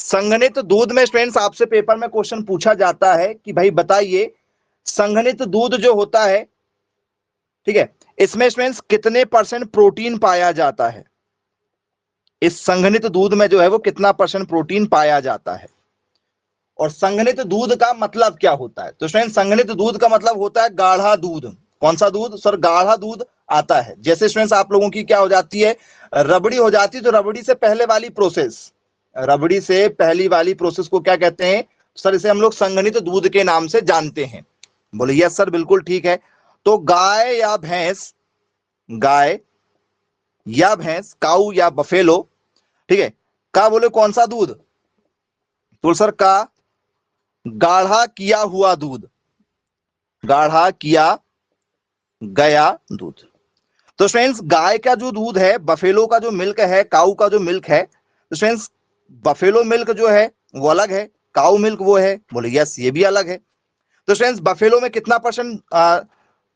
संघनित दूध में स्टूडेंट्स आपसे पेपर में क्वेश्चन पूछा जाता है कि भाई बताइए संघनित दूध जो होता है, ठीक है, इसमें स्टूडेंट्स कितने % प्रोटीन पाया जाता है। इस संघनित दूध में जो है वो कितना % प्रोटीन पाया जाता है। और संघनित दूध का मतलब क्या होता है? तो स्टूडेंट संघनित दूध का मतलब होता है गाढ़ा दूध। कौन सा दूध सर? गाढ़ा दूध आता है। जैसे स्टूडेंट्स आप लोगों की क्या हो जाती है, रबड़ी हो जाती है, तो रबड़ी से पहले वाली प्रोसेस, रबड़ी से पहली वाली प्रोसेस को क्या कहते हैं सर? इसे हम लोग संघनित दूध के नाम से जानते हैं। बोले यस सर, बिल्कुल ठीक है। तो गाय या भैंस, गाय या भैंस, काऊ या बफेलो, ठीक है, का बोले कौन सा दूध? तो सर का गाढ़ा किया हुआ दूध, गाढ़ा किया गया दूध। तो फ्रेंड्स गाय का जो दूध है, बफेलो का जो मिल्क है, काऊ का जो मिल्क है, तो फ्रेंड्स बफेलो मिल्क जो है वो अलग है, काऊ मिल्क वो है। बोले यस, ये भी अलग है। तो फ्रेंड्स बफेलो में कितना %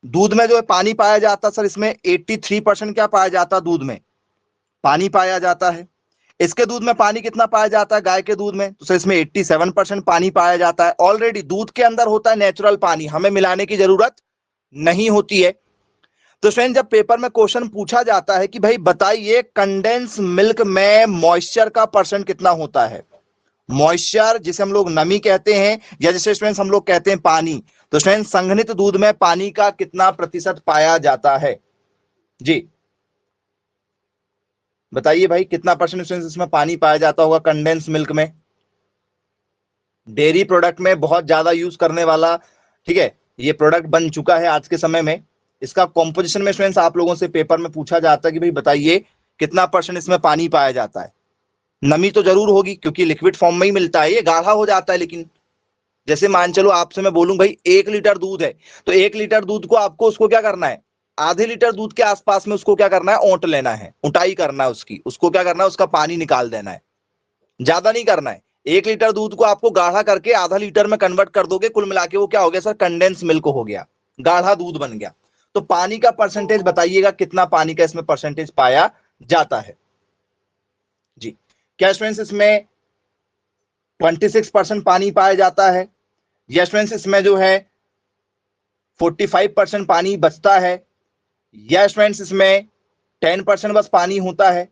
दूध में जो है पानी पाया जाता है सर? इसमें 83% क्या पाया जाता है? दूध में पानी पाया जाता है। इसके दूध में पानी कितना पाया जाता है गाय के दूध में? तो सर इसमें 87% पानी पाया जाता है। ऑलरेडी दूध के अंदर होता है नेचुरल पानी, हमें मिलाने की जरूरत नहीं होती है। तो फ्रेंड जब पेपर में क्वेश्चन पूछा जाता है कि भाई बताइए कंडेंस मिल्क में मॉइस्चर का % कितना होता है, मॉइस्चर जिसे हम लोग नमी कहते हैं, या जिसे स्टूडेंट्स हम लोग कहते हैं पानी, तो स्टूडेंट संघनित दूध में पानी का कितना % पाया जाता है? जी बताइए भाई कितना % स्टूडेंट्स इसमें पानी पाया जाता होगा कंडेंस मिल्क में? डेयरी प्रोडक्ट में बहुत ज्यादा यूज करने वाला, ठीक है, ये प्रोडक्ट बन चुका है आज के समय में। इसका कॉम्पोजिशन में स्टूडेंट्स आप लोगों से पेपर में पूछा जाता है कि भाई बताइए कितना % इसमें पानी पाया जाता है। नमी तो जरूर होगी क्योंकि लिक्विड फॉर्म में ही मिलता है, ये गाढ़ा हो जाता है। लेकिन जैसे मान चलो आपसे मैं बोलूं भाई 1 लीटर दूध है, तो 1 लीटर दूध को आपको उसको क्या करना है, आधे लीटर दूध के आसपास में उसको क्या करना है, ओंट लेना है, उटाई करना है उसकी, उसको क्या करना है, उसका पानी निकाल देना है, ज्यादा नहीं करना है। 1 लीटर दूध को आपको गाढ़ा करके आधा लीटर में कन्वर्ट कर दोगे, कुल मिला के वो क्या हो गया सर? कंडेंस मिल्क हो गया, गाढ़ा दूध बन गया। तो पानी का % बताइएगा कितना पानी का इसमें % पाया जाता है? जी क्या स्टूडेंट्स इसमें 26% पानी पाया जाता है, या स्टूडेंट्स इसमें जो है 45% पानी बचता है, या स्टूडेंट्स इसमें 10% बस पानी होता है?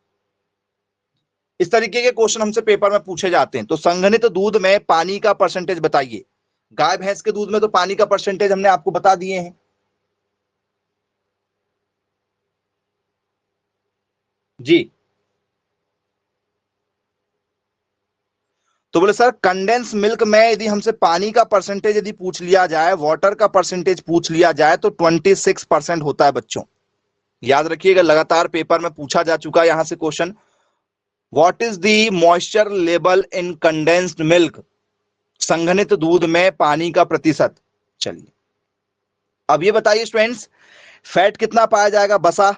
इस तरीके के क्वेश्चन हमसे पेपर में पूछे जाते हैं। तो संघनित दूध में पानी का % बताइए। गाय भैंस के दूध में तो पानी का % हमने आपको बता दिए हैं। जी तो बोले सर कंडेंस मिल्क में यदि हमसे पानी का % यदि पूछ लिया जाए, वाटर का % पूछ लिया जाए, तो 26% होता है बच्चों। याद रखिएगा, लगातार पेपर में पूछा जा चुका है यहां से question. What is the moisture level in condensed milk? संघनित दूध में पानी का %। चलिए अब ये बताइए स्टूडेंट्स फैट कितना पाया जाएगा? बसा,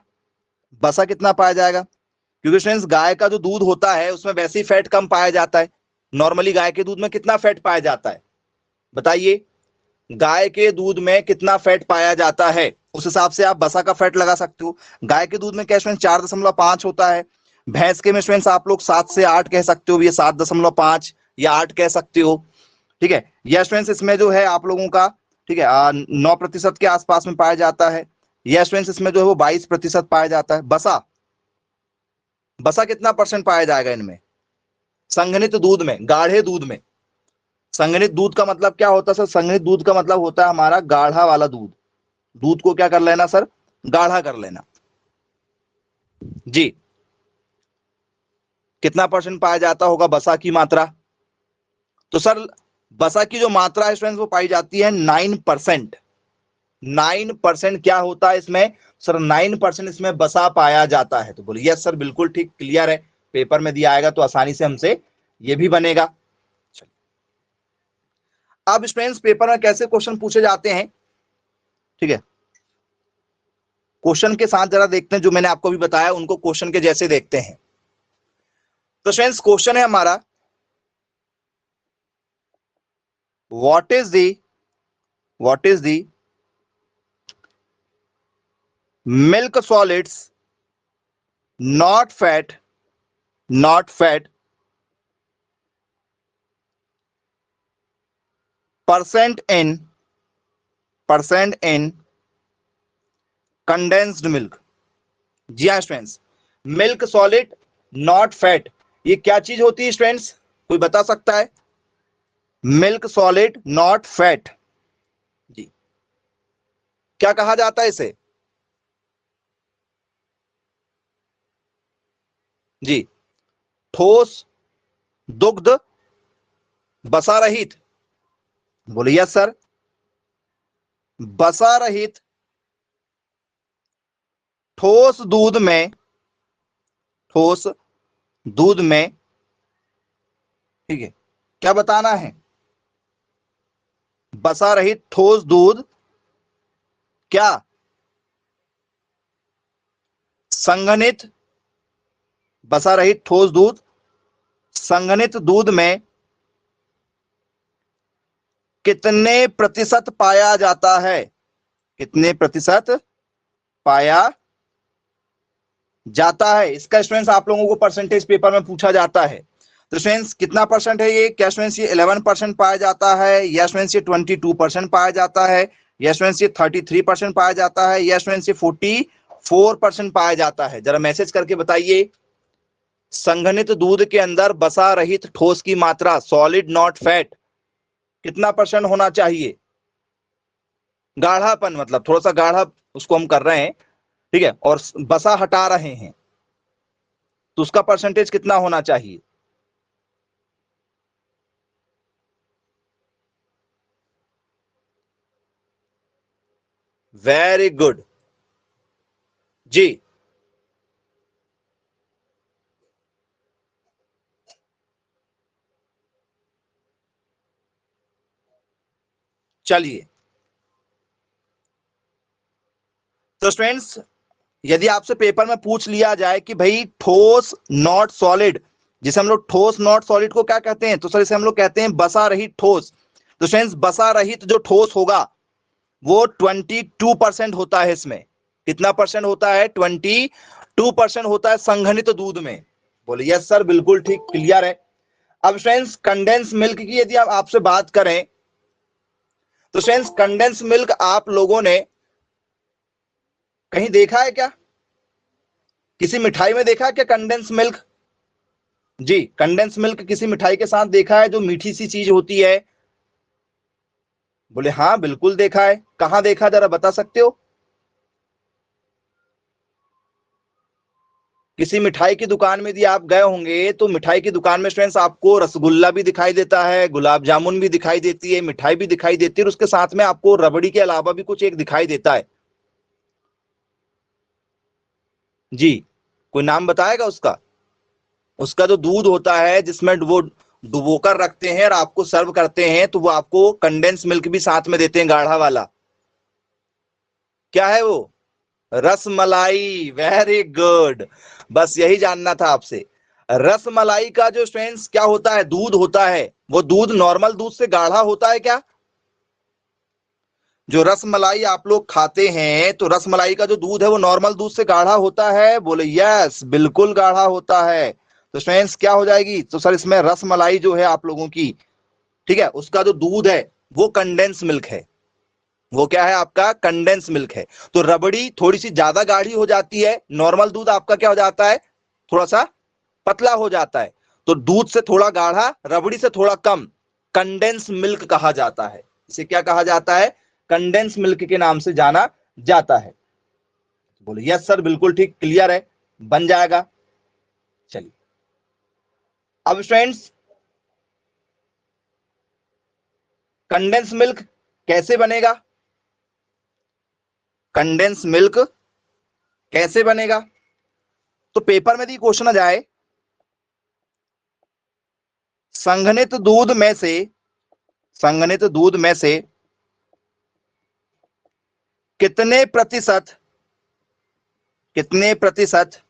बसा कितना पाया जाएगा? क्योंकि स्टूडेंट्स गाय का जो दूध होता है उसमें वैसे ही फैट कम पाया जाता है। नॉर्मली गाय के दूध में कितना फैट पाया जाता है बताइए? गाय के दूध में कितना फैट पाया जाता है, उस हिसाब से आप बसा का फैट लगा सकते हो। गाय के दूध में क्या स्टूडेंट 4.5 होता है। भैंस के में स्टूडेंट्स आप लोग 7 से 8 कह सकते हो, ये 7.5 या 8 कह सकते हो, ठीक है। यह स्टूडेंट्स इसमें जो है आप लोगों का, ठीक है, 9% के आसपास में पाया जाता है। यह स्टूडेंट्स इसमें जो है वो 22% पाया जाता है। बसा, बसा कितना % पाया जाएगा इनमें? संघनित दूध में, गाढ़े दूध में। संघनित दूध का मतलब क्या होता है सर? संघनित दूध का मतलब होता है हमारा गाढ़ा वाला दूध। दूध को क्या कर लेना सर? गाढ़ा कर लेना। जी कितना % पाया जाता होगा बसा की मात्रा? तो सर बसा की जो मात्रा है स्टूडेंट्स वो पाई जाती है 9%। 9% क्या होता है इसमें सर? 9% इसमें बसा पाया जाता है। तो बोलिए यस सर, बिल्कुल ठीक, क्लियर है। पेपर में दिया आएगा तो आसानी से हमसे ये भी बनेगा। अब स्टूडेंट्स पेपर में कैसे क्वेश्चन पूछे जाते हैं, ठीक है, क्वेश्चन के साथ जरा देखते हैं। जो मैंने आपको भी बताया उनको क्वेश्चन के जैसे देखते हैं। तो स्टूडेंट्स क्वेश्चन है हमारा, what is the milk solids not fat percent in condensed milk. जी हाँ students, milk solid not fat, ये क्या चीज होती है स्टूडेंट्स, कोई बता सकता है? मिल्क सॉलिड नॉट फैट, जी क्या कहा जाता है इसे? जी, ठोस दुग्ध बसा रहित, बोलिए यस सर, बसा रहित ठोस दूध में, ठोस दूध में, ठीक है, क्या बताना है? बसा रहित ठोस दूध क्या संघनित, बसा रहित ठोस दूध संघनित दूध में कितने प्रतिशत पाया जाता है? कितने प्रतिशत पाया जाता है? इसका स्टूडेंट्स आप लोगों को परसेंटेज पेपर में पूछा जाता है। तो स्टूडेंट्स कितना परसेंट है ये? क्या स्टूडेंट्स ये 11% पाया जाता है, या स्टूडेंट्स ये 22% पाया जाता है, या स्टूडेंट्स ये 33% पाया जाता है, या स्टूडेंट्स ये 44% पाया जाता है? जरा मैसेज करके बताइए। संघनित दूध के अंदर बसा रहित ठोस की मात्रा, सॉलिड नॉट फैट, कितना परसेंट होना चाहिए? गाढ़ापन, मतलब थोड़ा सा गाढ़ा उसको हम कर रहे हैं, ठीक है, और बसा हटा रहे हैं, तो उसका परसेंटेज कितना होना चाहिए? वेरी गुड, जी चलिए। तो स्टूडेंट्स, यदि आपसे पेपर में पूछ लिया जाए कि भाई ठोस नॉट सॉलिड, जिसे हम लोग ठोस नॉट सॉलिड को क्या कहते हैं, तो सर इसे हम लोग कहते हैं बसा रहित ठोस। तो स्टूडेंट्स, बसा रहित जो ठोस होगा वो 22% होता है। इसमें कितना परसेंट होता है? 22% होता है संघनित दूध में। बोले यस सर, बिल्कुल ठीक, क्लियर है। अब स्टूडेंट्स, कंडेंस मिल्क की यदि आप आपसे बात करें, तो स्टूडेंट्स कंडेंस मिल्क आप लोगों ने कहीं देखा है क्या? किसी मिठाई में देखा है क्या कंडेंस मिल्क? जी, कंडेंस मिल्क किसी मिठाई के साथ देखा है, जो मीठी सी चीज होती है? बोले हाँ बिल्कुल देखा है। कहां देखा, जरा बता सकते हो? किसी मिठाई की दुकान में यदि आप गए होंगे, तो मिठाई की दुकान में स्टूडेंट्स आपको रसगुल्ला भी दिखाई देता है, गुलाब जामुन भी दिखाई देती है, मिठाई भी दिखाई देती है, और उसके साथ में आपको रबड़ी के अलावा भी कुछ एक दिखाई देता है। जी, कोई नाम बताएगा उसका? उसका जो दूध होता है, जिसमें वो डुबोकर रखते हैं और आपको सर्व करते हैं, तो वो आपको कंडेंस मिल्क भी साथ में देते हैं, गाढ़ा वाला। क्या है वो? Rasmalai, very good. बस यही जानना था आपसे। रसमलाई का जो स्ट्रेंथ क्या होता है, दूध होता है, वो दूध नॉर्मल दूध से गाढ़ा होता है क्या? जो रसमलाई आप लोग खाते हैं, तो रसमलाई का जो दूध है वो नॉर्मल दूध से गाढ़ा होता है? बोले यस, बिल्कुल गाढ़ा होता है। तो स्ट्रेंथ क्या हो जाएगी? तो सर इसमें रसमलाई जो है आप लोगों की, ठीक है, उसका जो दूध है वो कंडेंस मिल्क है। वो क्या है आपका? कंडेंस मिल्क है। तो रबड़ी थोड़ी सी ज्यादा गाढ़ी हो जाती है, नॉर्मल दूध आपका क्या हो जाता है? थोड़ा सा पतला हो जाता है। तो दूध से थोड़ा गाढ़ा, रबड़ी से थोड़ा कम, कंडेंस मिल्क कहा जाता है। इसे क्या कहा जाता है? कंडेंस मिल्क के नाम से जाना जाता है। बोले यस सर, बिल्कुल ठीक, क्लियर है, बन जाएगा। चलिए, अब स्टूडेंट्स, कंडेंस मिल्क कैसे बनेगा? कंडेंस मिल्क कैसे बनेगा? तो पेपर में यदि क्वेश्चन आ जाए, संघनित दूध में से, संघनित दूध में से कितने प्रतिशत, कितने प्रतिशत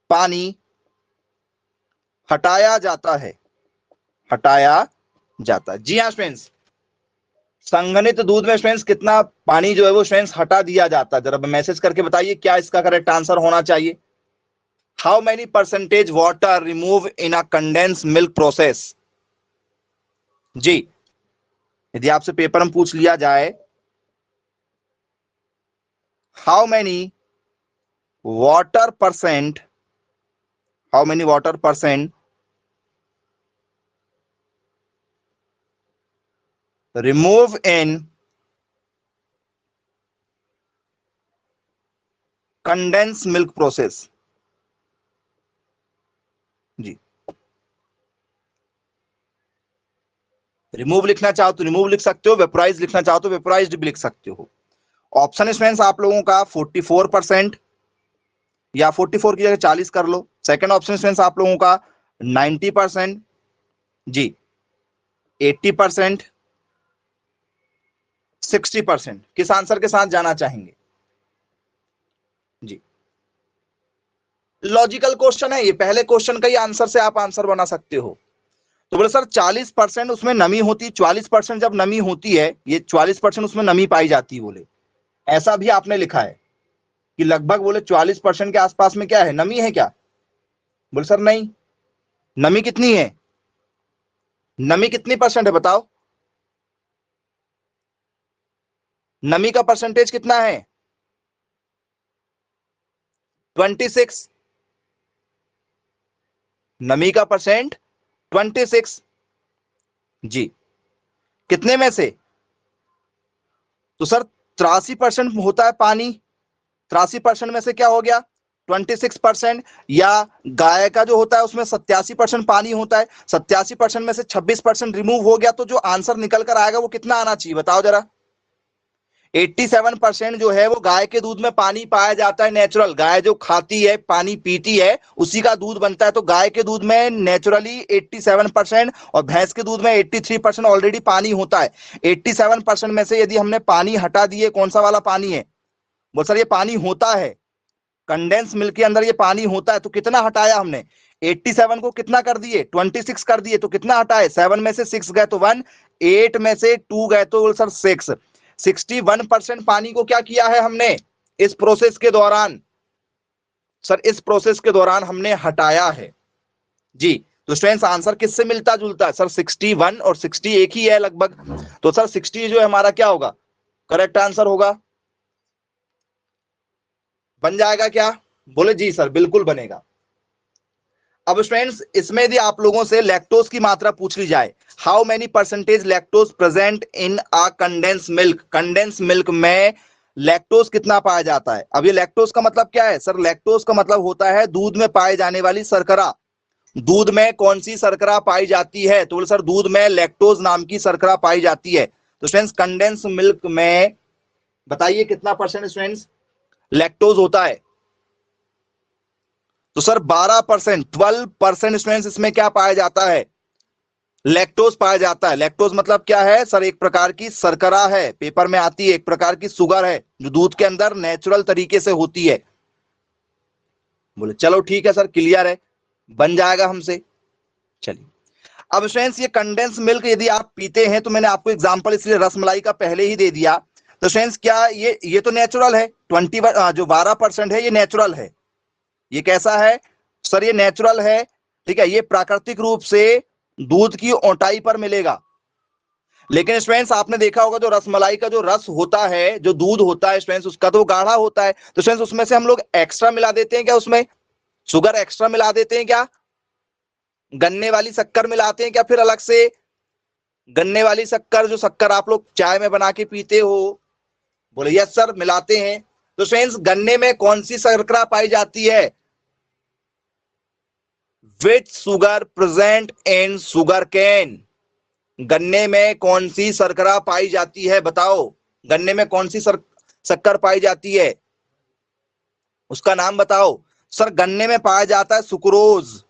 पानी हटाया जाता है? हटाया जाता है, जी हाँ स्टूडेंट्स। संघनित दूध में स्टूडेंट्स कितना पानी जो है वो स्टूडेंट्स हटा दिया जाता है? जरा मैसेज करके बताइए क्या इसका करेक्ट आंसर होना चाहिए। How many percentage water remove in a condense milk process? जी, यदि आपसे पेपर में पूछ लिया जाए how many water percent remove in condense milk process. जी, रिमूव लिखना चाहो तो रिमूव लिख सकते हो, वेपोराइज लिखना चाहो तो वेपोराइज्ड भी लिख सकते हो। ऑप्शन स्टूडेंट्स आप लोगों का 44% या 44 की जगह 40 कर लो। सेकंड ऑप्शन स्टूडेंट्स आप लोगों का 90%, जी 80%, 60%। किस आंसर के साथ जाना चाहेंगे? जी, लॉजिकल क्वेश्चन है ये, पहले क्वेश्चन का ही आंसर से आप आंसर बना सकते हो। तो बोले सर 40% उसमें नमी होती, 44% जब नमी होती है, ये 40% उसमें नमी पाई जाती है, बोले ऐसा भी आपने लिखा है कि लगभग बोले 40% के आसपास में क्या है, नमी है क्या? बोले सर नहीं। नमी कितनी है? नमी कितनी परसेंट है बताओ? नमी का परसेंटेज कितना है? 26। नमी का परसेंट 26। जी, कितने में से? तो सर 83% होता है पानी, 83% में से क्या हो गया 26%। या गाय का जो होता है उसमें 87% पानी होता है, 87% में से 26% रिमूव हो गया, तो जो आंसर निकल कर आएगा वो कितना आना चाहिए बताओ जरा? 87% जो है वो गाय के दूध में पानी पाया जाता है नेचुरल। गाय जो खाती है, पानी पीती है, उसी का दूध बनता है। तो गाय के दूध में नेचुरली 87% और भैंस के दूध में 83% ऑलरेडी पानी होता है। 87% में से यदि हमने पानी हटा दिए, कौन सा वाला पानी है? बोल सर ये पानी होता है, कंडेंस मिल्क के अंदर ये पानी होता है। तो कितना हटाया हमने? 87 को कितना कर दिए? 26 कर दिए। तो कितना हटाए? 7 में से 6 गए तो 1, 8 में से 2 गए तो सर 6। 61% पानी को क्या किया है हमने इस प्रोसेस के दौरान? सर इस प्रोसेस के दौरान हमने हटाया है। जी, तो स्टूडेंट्स आंसर किससे मिलता जुलता है? सर 61 और 60 एक ही है लगभग। तो सर 60 जो है हमारा क्या होगा, करेक्ट आंसर होगा। बन जाएगा क्या? बोले जी सर बिल्कुल बनेगा। अब स्टूडेंट्स इसमें यदि आप लोगों से लैक्टोज की मात्रा पूछ ली जाए, how many percentage lactose present in a condense milk, condense milk में लैक्टोज कितना पाया जाता है? अब ये लैक्टोज का मतलब क्या है? सर लैक्टोज का मतलब होता है दूध में पाए जाने वाली शर्करा। दूध में कौन सी शर्करा पाई जाती है? तो सर दूध में लैक्टोज नाम की शर्करा पाई जाती है। तो स्टूडेंट्स कंडेंस मिल्क में बताइए कितना परसेंट स्टूडेंट्स लैक्टोज होता है? तो सर 12%, 12% स्टूडेंट्स इसमें क्या पाया जाता है? लैक्टोज पाया जाता है। लैक्टोज मतलब क्या है? सर एक प्रकार की शर्करा है, पेपर में आती है, एक प्रकार की शुगर है जो दूध के अंदर नेचुरल तरीके से होती है। बोले चलो ठीक है सर, क्लियर है, बन जाएगा हमसे। चलिए अब स्टूडेंट्स ये कंडेंस मिल्क यदि आप पीते हैं, तो मैंने आपको एग्जांपल इसलिए रसमलाई का पहले ही दे दिया। तो स्टूडेंट्स क्या ये तो नेचुरल है, 20 जो 12% है ये नेचुरल है। ये कैसा है? सर ये नेचुरल है, ठीक है, ये प्राकृतिक रूप से दूध की ओटाई पर मिलेगा। लेकिन स्टूडेंट्स आपने देखा होगा जो रसमलाई का जो रस होता है, जो दूध होता है स्टूडेंट्स, उसका तो गाढ़ा होता है। तो स्टूडेंट्स उसमें से हम लोग एक्स्ट्रा मिला देते हैं क्या? उसमें शुगर एक्स्ट्रा मिला देते हैं क्या? गन्ने वाली शक्कर मिलाते हैं क्या फिर अलग से? गन्ने वाली शक्कर, जो शक्कर आप लोग चाय में बना के पीते हो? बोले यस सर मिलाते हैं। तो फ्रेंड्स गन्ने में कौन सी शर्करा पाई जाती है? Which sugar present in sugar cane. गन्ने में कौन सी शर्करा पाई जाती है बताओ? गन्ने में कौन सी शक्कर पाई जाती है, उसका नाम बताओ। सर गन्ने में पाया जाता है सुक्रोज।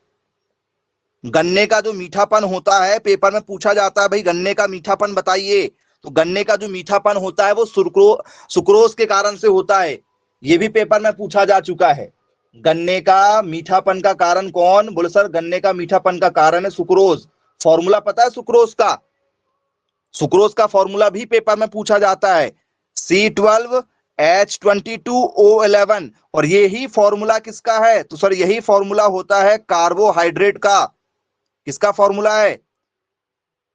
गन्ने का जो मीठापन होता है, पेपर में पूछा जाता है भाई गन्ने का मीठापन बताइए, तो गन्ने का जो मीठापन होता है वो सुक्रोज के कारण से होता है। ये भी पेपर में पूछा जा चुका है। गन्ने का मीठापन का कारण कौन? बोले सर गन्ने का मीठापन का कारण है सुक्रोज। फॉर्मूला पता है सुक्रोज का? सुक्रोज का फॉर्मूला भी पेपर में पूछा जाता है, C12H22O11। और यही फॉर्मूला किसका है? तो सर यही फॉर्मूला होता है कार्बोहाइड्रेट का। किसका फॉर्मूला है?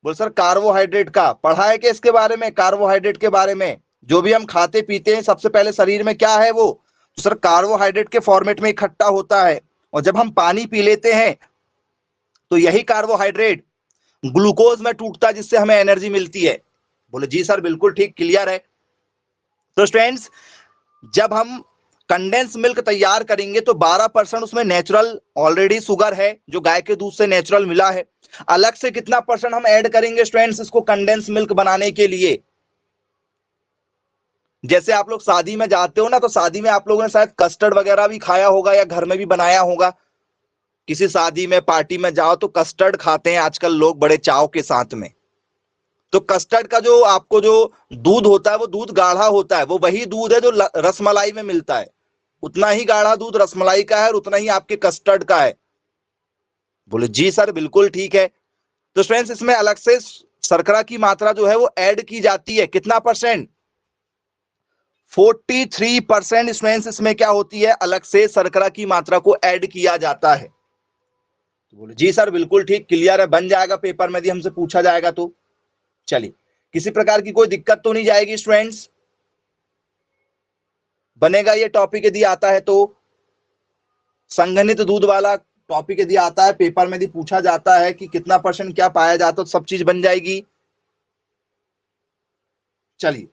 बोल सर कार्बोहाइड्रेट का पढ़ा है क्या इसके बारे में? कार्बोहाइड्रेट के बारे में, जो भी हम खाते पीते हैं सबसे पहले शरीर में क्या है वो, तो सर कार्बोहाइड्रेट के फॉर्मेट में इकट्ठा होता है। और जब हम पानी पी लेते हैं तो यही कार्बोहाइड्रेट ग्लूकोज में टूटता है, जिससे हमें एनर्जी मिलती है। बोले जी सर बिल्कुल ठीक, क्लियर है। तो स्टूडेंट्स, जब हम कंडेंस मिल्क तैयार करेंगे तो 12% उसमें नेचुरल ऑलरेडी शुगर है, जो गाय के दूध से नेचुरल मिला है। अलग से कितना परसेंट हम ऐड करेंगे स्टूडेंट्स इसको कंडेंस मिल्क बनाने के लिए? जैसे आप लोग शादी में जाते हो ना, तो शादी में आप लोगों ने शायद कस्टर्ड वगैरह भी खाया होगा या घर में भी बनाया होगा। किसी शादी में पार्टी में जाओ तो कस्टर्ड खाते हैं आजकल लोग बड़े चाव के साथ में। तो कस्टर्ड का जो आपको जो दूध होता है वो दूध गाढ़ा होता है, वो वही दूध है जो रसमलाई में मिलता है। उतना ही गाढ़ा दूध रसमलाई का है और उतना ही आपके कस्टर्ड का है। बोले जी सर बिल्कुल ठीक है। तो फ्रेंड्स, इसमें अलग से शर्करा की मात्रा जो है वो ऐड की जाती है। कितना परसेंट? 43% स्टूडेंट्स इसमें क्या होती है, अलग से शर्करा की मात्रा को ऐड किया जाता है। तो बोले जी सर बिल्कुल ठीक, क्लियर है, बन जाएगा पेपर में यदि हमसे पूछा जाएगा तो। चलिए, किसी प्रकार की कोई दिक्कत तो नहीं जाएगी स्टूडेंट्स? बनेगा ये टॉपिक यदि आता है तो। संघनित दूध वाला टॉपिक यदि आता है पेपर में, यदि पूछा जाता है कि कितना परसेंट क्या पाया जाता है, तो सब चीज बन जाएगी। चलिए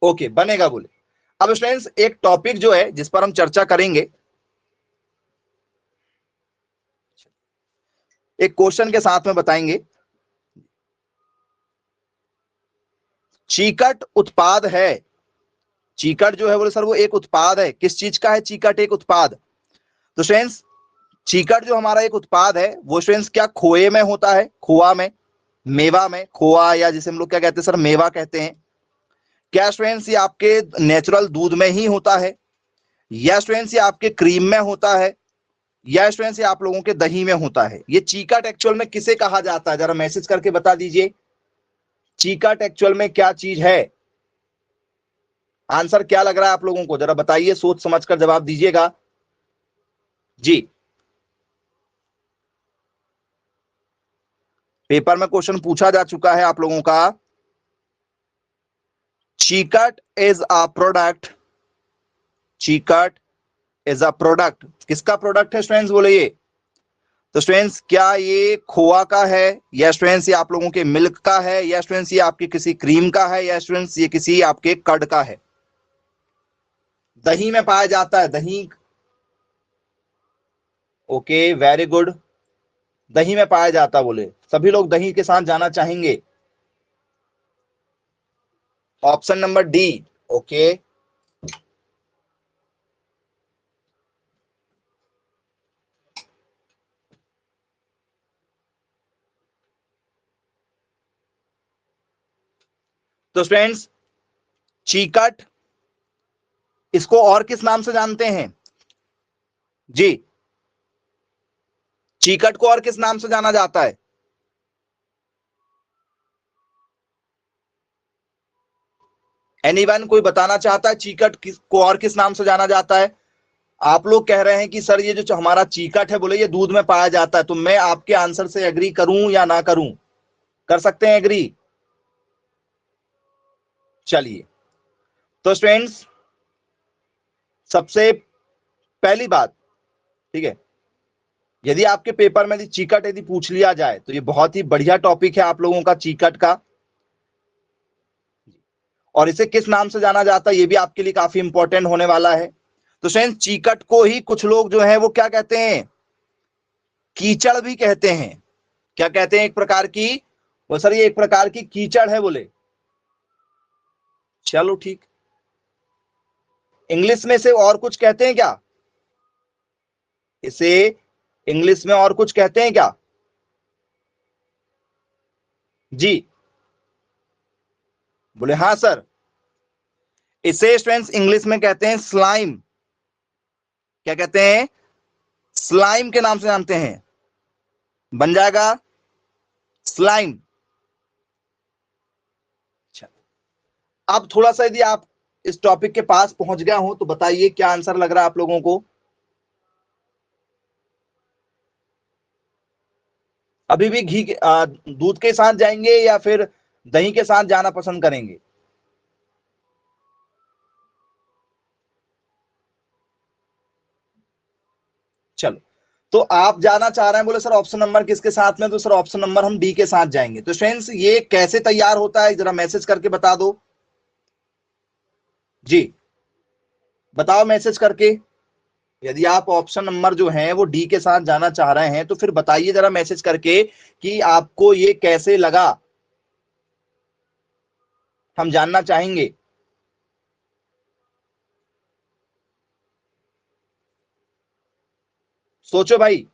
ओके, बनेगा बोले। अब स्टूडेंट्स, एक टॉपिक जो है जिस पर हम चर्चा करेंगे, एक क्वेश्चन के साथ में बताएंगे। चीकट उत्पाद है। चीकट जो है बोले सर वो एक उत्पाद है। किस चीज का है चीकट? एक उत्पाद। तो स्टूडेंट्स, चीकट जो हमारा एक उत्पाद है वो स्टूडेंट्स क्या खोए में होता है? खोआ में, मेवा में, खोआ या जिसे हम लोग क्या कहते हैं सर, मेवा कहते हैं। क्या स्टूडेंट्स ये आपके नेचुरल दूध में ही होता है, या स्टूडेंट्स ये आपके क्रीम में होता है, या स्टूडेंट्स ये आप लोगों के दही में होता है? ये चीकट एक्चुअल में किसे कहा जाता है? जरा मैसेज करके बता दीजिए, चीकट एक्चुअल में क्या चीज है? आंसर क्या लग रहा है आप लोगों को, जरा बताइए, सोच समझकर जवाब दीजिएगा जी। पेपर में क्वेश्चन पूछा जा चुका है आप लोगों का। चीकट इज अ प्रोडक्ट। चीकट इज अ प्रोडक्ट। किसका प्रोडक्ट है स्टूडेंट्स, बोले ये? तो स्टूडेंट्स, क्या ये खोआ का है, या स्टूडेंट्स ये आप लोगों के मिल्क का है, या स्टूडेंट्स ये आपके किसी क्रीम का है, या स्टूडेंट्स ये किसी आपके कर्ड का है? दही में पाया जाता है, दही। ओके वेरी गुड, दही में पाया जाता, बोले सभी लोग दही के साथ जाना चाहेंगे। Option number D. ओके, तो स्टूडेंट्स, चीकट, इसको और किस नाम से जानते हैं जी? चीकट को और किस नाम से जाना जाता है? एनीवन, कोई बताना चाहता है चीकट को और किस नाम से जाना जाता है? आप लोग कह रहे हैं कि सर ये जो हमारा चीकट है बोले ये दूध में पाया जाता है, तो मैं आपके आंसर से एग्री करूं या ना करूं? कर सकते हैं एग्री? चलिए, तो स्टूडेंट्स, सबसे पहली बात, ठीक है, यदि आपके पेपर में यदि चीकट यदि पूछ लिया जाए तो ये बहुत ही बढ़िया टॉपिक है आप लोगों का, चीकट का। और इसे किस नाम से जाना जाता है ये भी आपके लिए काफी इंपॉर्टेंट होने वाला है। तो फ्रेंड्स, चीकट को ही कुछ लोग जो है वो क्या कहते हैं, कीचड़ भी कहते हैं। क्या कहते हैं? एक प्रकार की, वो सर ये एक प्रकार की कीचड़ है, बोले चलो ठीक। इंग्लिश में से और कुछ कहते हैं क्या इसे? इंग्लिश में और कुछ कहते हैं क्या जी? बोले हाँ सर, इसे स्टूडेंट्स इंग्लिश में कहते हैं स्लाइम। क्या कहते हैं? स्लाइम के नाम से जानते हैं। बन जाएगा स्लाइम। अच्छा, अब थोड़ा सा यदि आप इस टॉपिक के पास पहुंच गया हो तो बताइए क्या आंसर लग रहा है आप लोगों को? अभी भी दूध के साथ जाएंगे या फिर दही के साथ जाना पसंद करेंगे? चलो, तो आप जाना चाह रहे हैं, बोले सर ऑप्शन नंबर किसके साथ में, तो सर ऑप्शन नंबर हम डी के साथ जाएंगे। तो फ्रेंड्स ये कैसे तैयार होता है जरा मैसेज करके बता दो जी, बताओ मैसेज करके। यदि आप ऑप्शन नंबर जो है वो डी के साथ जाना चाह रहे हैं तो फिर बताइए जरा मैसेज करके कि आपको ये कैसे लगा, हम जानना चाहेंगे। सोचो भाई,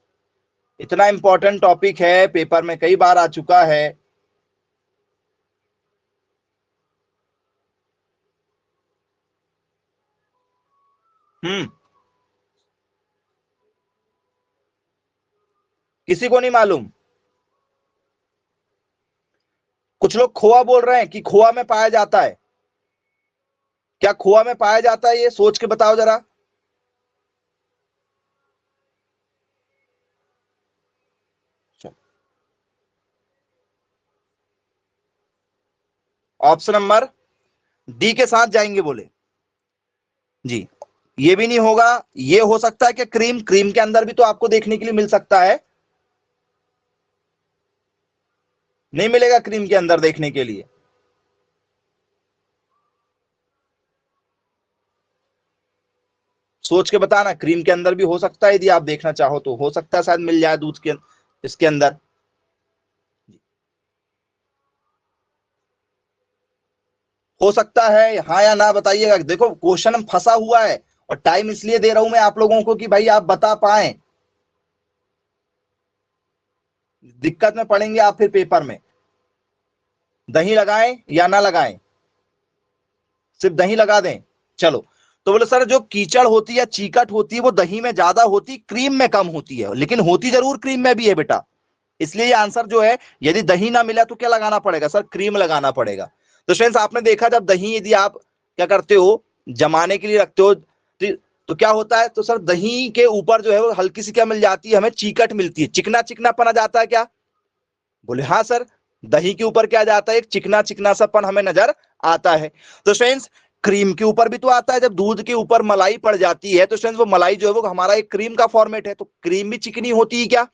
इतना इंपॉर्टेंट टॉपिक है, पेपर में कई बार आ चुका है। हम्म, किसी को नहीं मालूम? कुछ लोग खोआ बोल रहे हैं कि खोआ में पाया जाता है। क्या खोआ में पाया जाता है, ये सोच के बताओ जरा। ऑप्शन नंबर डी के साथ जाएंगे बोले जी। ये भी नहीं होगा, ये हो सकता है कि क्रीम, क्रीम के अंदर भी तो आपको देखने के लिए मिल सकता है। नहीं मिलेगा क्रीम के अंदर देखने के लिए? सोच के बताना, क्रीम के अंदर भी हो सकता है, यदि आप देखना चाहो तो हो सकता है शायद मिल जाए दूध के इसके अंदर। हो सकता है, हाँ या ना बताइएगा। देखो क्वेश्चन फंसा हुआ है और टाइम इसलिए दे रहा हूं मैं आप लोगों को कि भाई आप बता पाए, दिक्कत में पड़ेंगे आप फिर पेपर में। दही लगाएं या ना लगाएं, सिर्फ दही लगा दें? चलो, तो बोले सर जो कीचड़ होती है, चीकट होती है, वो दही में ज्यादा होती, क्रीम में कम होती है, लेकिन होती जरूर क्रीम में भी है बेटा। इसलिए ये आंसर जो है, यदि दही ना मिला तो क्या लगाना पड़ेगा सर? क्रीम लगाना पड़ेगा। तो फ्रेंड्स आपने देखा, जब दही यदि आप क्या करते हो, जमाने के लिए रखते हो, तो क्या होता है, तो सर दही के ऊपर जो है वो हल्की सी क्या मिल जाती है, हमें चीकट मिलती है, चिकना चिकना पन आ जाता है क्या? बोले हाँ सर, दही के ऊपर क्या जाता है, एक चिकना चिकना सा पन हमें नजर आता है। तो फ्रेंड्स क्रीम के ऊपर भी तो आता है, जब दूध के ऊपर मलाई पड़ जाती है तो फ्रेंड्स वो मलाई जो है वो हमारा एक क्रीम का फॉर्मेट है, तो क्रीम भी चिकनी होती है क्या?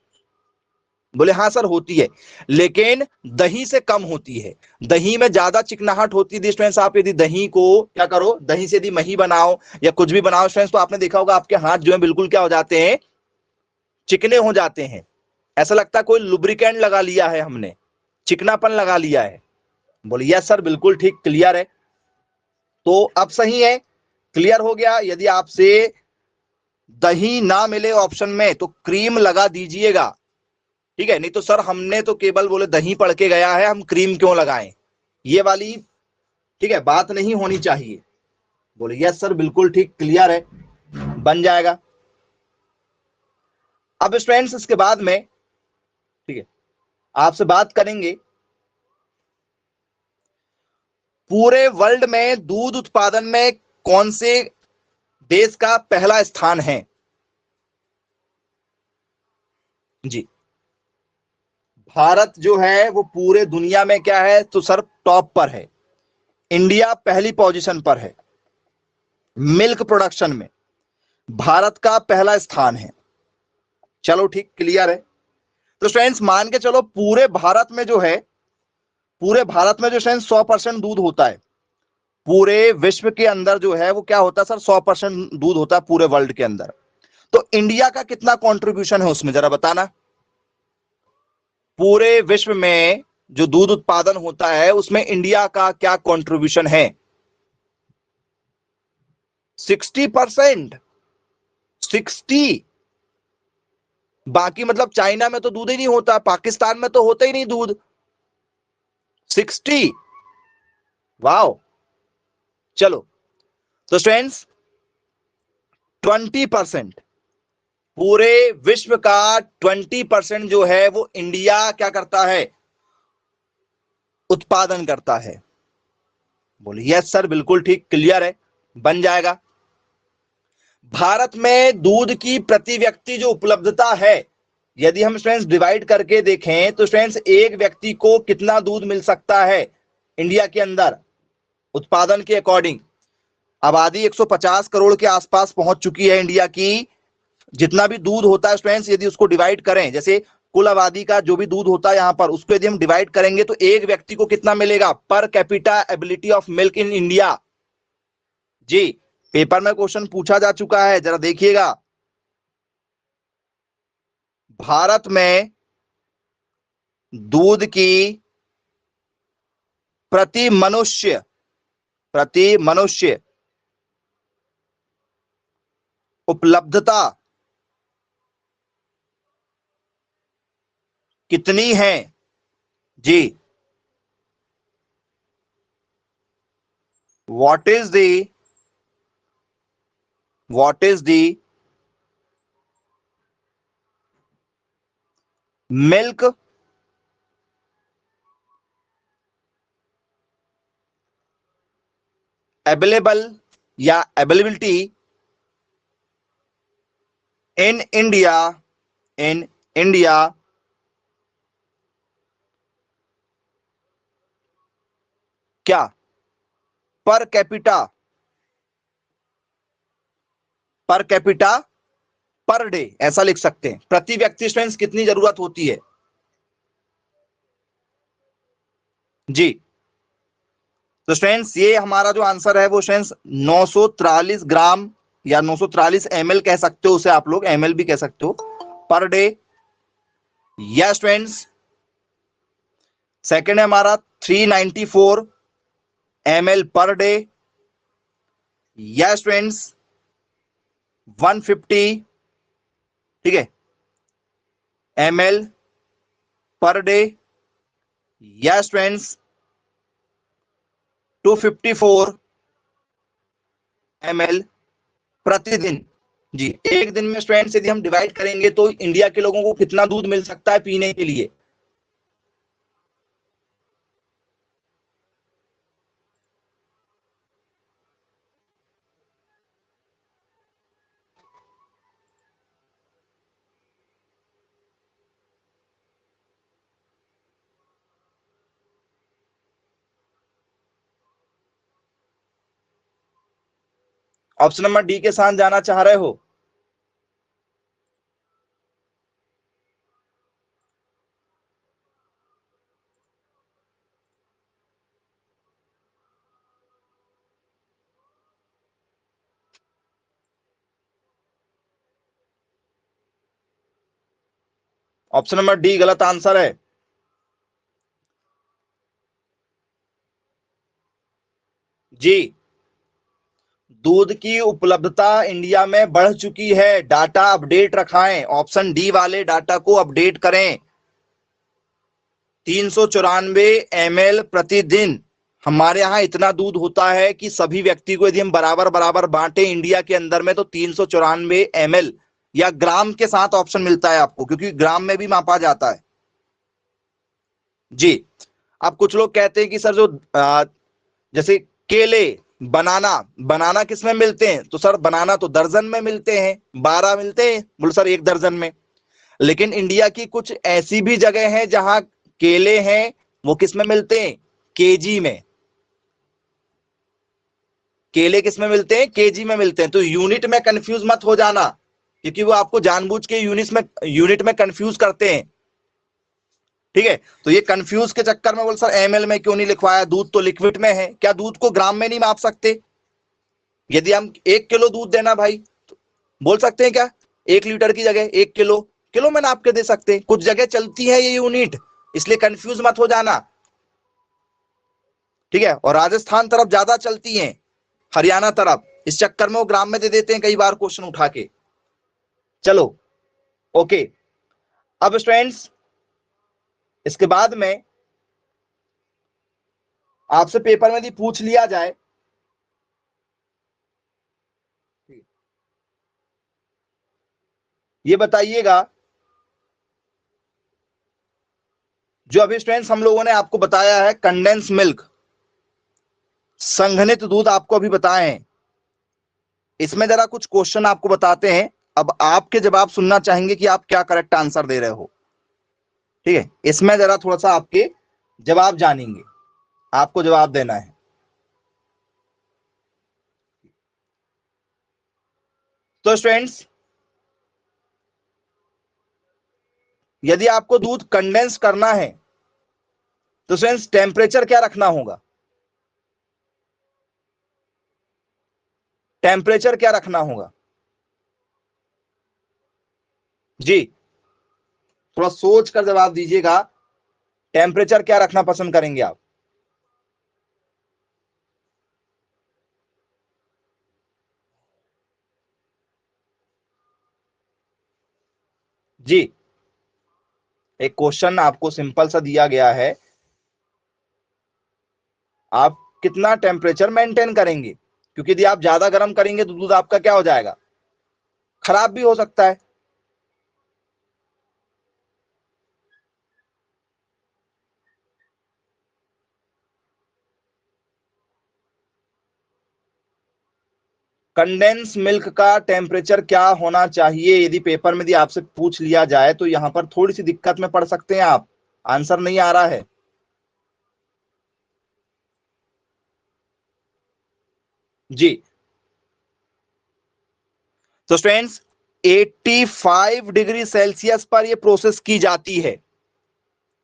बोले हाँ सर होती है, लेकिन दही से कम होती है। दही में ज्यादा चिकनाहट होती है स्टूडेंट्स। आप यदि दही को क्या करो, दही से यदि मही बनाओ या कुछ भी बनाओ स्टूडेंट्स, तो आपने देखा होगा आपके हाथ जो है बिल्कुल क्या हो जाते हैं, चिकने हो जाते हैं। ऐसा लगता है कोई लुब्रिकेंट लगा लिया है हमने, चिकनापन लगा लिया है। बोले यस सर बिल्कुल ठीक, क्लियर है। तो अब सही है, क्लियर हो गया। यदि आपसे दही ना मिले ऑप्शन में तो क्रीम लगा दीजिएगा, ठीक है? नहीं तो सर हमने तो केवल बोले दही पढ़ के गया है, हम क्रीम क्यों लगाएं, ये वाली ठीक है बात नहीं होनी चाहिए। बोले यस सर बिल्कुल ठीक, क्लियर है, बन जाएगा। अब स्टूडेंट्स इसके बाद में ठीक है आपसे बात करेंगे, पूरे वर्ल्ड में दूध उत्पादन में कौन से देश का पहला स्थान है? जी, भारत जो है वो पूरे दुनिया में क्या है, तो सर टॉप पर है। इंडिया पहली पोजीशन पर है मिल्क प्रोडक्शन में, भारत का पहला स्थान है। चलो ठीक, क्लियर है। तो फ्रेंड्स मान के चलो पूरे भारत में जो है, पूरे भारत में जो फ्रेंड्स 100% दूध होता है, पूरे विश्व के अंदर जो है वो क्या होता है सर, 100% दूध होता है पूरे वर्ल्ड के अंदर। तो इंडिया का कितना कंट्रीब्यूशन है उसमें जरा बताना। पूरे विश्व में जो दूध उत्पादन होता है उसमें इंडिया का क्या कंट्रीब्यूशन है? 60%। 60? बाकी मतलब चाइना में तो दूध ही नहीं होता, पाकिस्तान में तो होता ही नहीं दूध। 60? वाओ। चलो, तो स्टूडेंट्स 20%, पूरे विश्व का 20% जो है वो इंडिया क्या करता है, उत्पादन करता है। बोलिए यस सर बिल्कुल ठीक, क्लियर है, बन जाएगा। भारत में दूध की प्रति व्यक्ति जो उपलब्धता है यदि हम स्टूडेंट्स डिवाइड करके देखें तो स्टूडेंट्स एक व्यक्ति को कितना दूध मिल सकता है इंडिया के अंदर उत्पादन के अकॉर्डिंग। आबादी 150 करोड़ के आसपास पहुंच चुकी है इंडिया की। जितना भी दूध होता है स्टूडेंट्स, यदि उसको डिवाइड करें, जैसे कुल आबादी का जो भी दूध होता है यहां पर, उसको यदि हम डिवाइड करेंगे तो एक व्यक्ति को कितना मिलेगा per capita ability of milk in India. जी, पेपर में क्वेश्चन पूछा जा चुका है, जरा देखिएगा। भारत में दूध की प्रति मनुष्य उपलब्धता कितनी है? जी, what is the milk available या अवेलेबिलिटी इन इंडिया क्या पर कैपिटा पर डे, ऐसा लिख सकते हैं। प्रति व्यक्ति स्टूडेंट्स कितनी जरूरत होती है? जी, तो स्टूडेंट्स ये हमारा जो आंसर है वो स्टूडेंट्स 943 ग्राम या 943 ml कह सकते हो, उसे आप लोग ml भी कह सकते हो, पर डे। या स्टूडेंट्स सेकंड है हमारा 394 ml पर डे। या स्टूडेंट्स 150, ठीक है, ml पर डे। या स्टूडेंट्स 254 ml प्रतिदिन। जी, एक दिन में स्टूडेंट्स यदि हम डिवाइड करेंगे तो इंडिया के लोगों को कितना दूध मिल सकता है पीने के लिए? ऑप्शन नंबर डी के साथ जाना चाह रहे हो? ऑप्शन नंबर डी गलत आंसर है। जी, दूध की उपलब्धता इंडिया में बढ़ चुकी है। डाटा अपडेट रखाएं, ऑप्शन डी वाले डाटा को अपडेट करें। 394 ml प्रतिदिन हमारे यहां इतना दूध होता है कि सभी व्यक्ति को यदि हम बराबर बराबर बांटे इंडिया के अंदर में तो 394 ml या ग्राम के साथ ऑप्शन मिलता है आपको, क्योंकि ग्राम में भी मापा जाता है। जी, अब कुछ लोग कहते हैं कि सर जो जैसे केले, बनाना किस में मिलते हैं? तो सर बनाना तो दर्जन में मिलते हैं, 12 मिलते हैं, बोलो सर एक दर्जन में। लेकिन इंडिया की कुछ ऐसी भी जगह है जहां केले हैं, वो किस में मिलते हैं? केजी में। केले किस में मिलते हैं? केजी में मिलते हैं। तो यूनिट में कंफ्यूज मत हो जाना, क्योंकि वो आपको जानबूझ के यूनिट में कंफ्यूज करते हैं। ठीक है, तो ये कंफ्यूज के चक्कर में बोल सर एमएल में क्यों नहीं लिखवाया, दूध तो लिक्विड में है। क्या दूध को ग्राम में नहीं माप सकते? यदि हम 1 किलो दूध देना भाई, तो बोल सकते हैं क्या 1 लीटर की जगह 1 किलो, किलो में नाप के दे सकते हैं। कुछ जगह चलती है ये यूनिट, इसलिए कंफ्यूज मत हो जाना। ठीक है, और राजस्थान तरफ ज्यादा चलती है, हरियाणा तरफ, इस चक्कर में वो ग्राम में दे देते हैं कई बार क्वेश्चन उठा के। चलो ओके, अब स्टूडेंट्स इसके बाद में आपसे पेपर में यदि पूछ लिया जाए, ये बताइएगा, जो अभी स्टूडेंट्स हम लोगों ने आपको बताया है कंडेंस मिल्क, संघनित दूध आपको अभी बताए हैं, इसमें जरा कुछ क्वेश्चन आपको बताते हैं। अब आपके जवाब सुनना चाहेंगे कि आप क्या करेक्ट आंसर दे रहे हो। ठीक है, इसमें जरा थोड़ा सा आपके जवाब जानेंगे, आपको जवाब देना है। तो स्टूडेंट्स, यदि आपको दूध कंडेंस करना है तो स्टूडेंट्स टेम्परेचर क्या रखना होगा? टेम्परेचर क्या रखना होगा जी? थोड़ा सोच कर जवाब दीजिएगा, टेम्परेचर क्या रखना पसंद करेंगे आप? जी, एक क्वेश्चन आपको सिंपल सा दिया गया है, आप कितना टेम्परेचर मेंटेन करेंगे? क्योंकि यदि आप ज्यादा गर्म करेंगे तो दूध आपका क्या हो जाएगा? खराब भी हो सकता है। कंडेंस मिल्क का टेम्परेचर क्या होना चाहिए? यदि पेपर में यदि आपसे पूछ लिया जाए तो यहां पर थोड़ी सी दिक्कत में पड़ सकते हैं आप, आंसर नहीं आ रहा है। जी, तो स्टूडेंट्स 85 डिग्री सेल्सियस पर यह प्रोसेस की जाती है।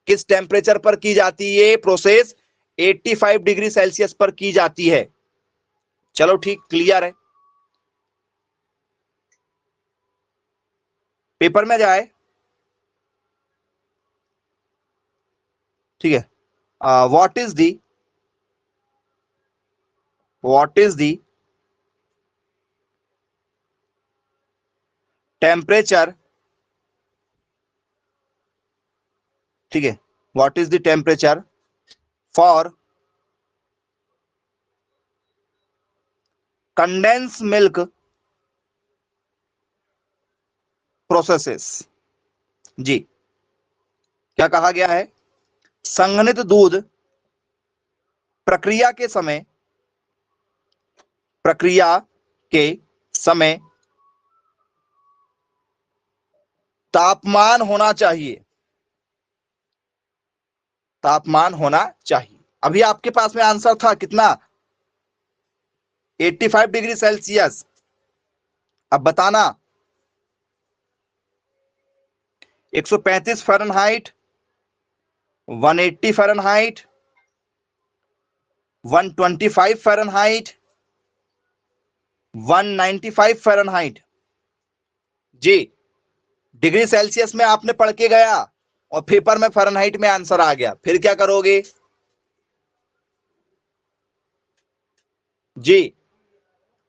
किस टेम्परेचर पर की जाती है प्रोसेस? 85 डिग्री सेल्सियस पर की जाती है। चलो ठीक, क्लियर है। पेपर में जाए, ठीक है। व्हाट इज दी टेम्परेचर, ठीक है, what is the temperature for condense milk processes? जी, क्या कहा गया है? संघनित दूध प्रक्रिया के समय, प्रक्रिया के समय तापमान होना चाहिए, तापमान होना चाहिए। अभी आपके पास में आंसर था कितना? 85 डिग्री सेल्सियस। अब बताना 135 फ़ारेनहाइट, 180 फ़ारेनहाइट, 125 फ़ारेनहाइट, 195 फ़ारेनहाइट। जी, डिग्री सेल्सियस में आपने पढ़ के गया और पेपर में फ़ारेनहाइट में आंसर आ गया, फिर क्या करोगे? जी,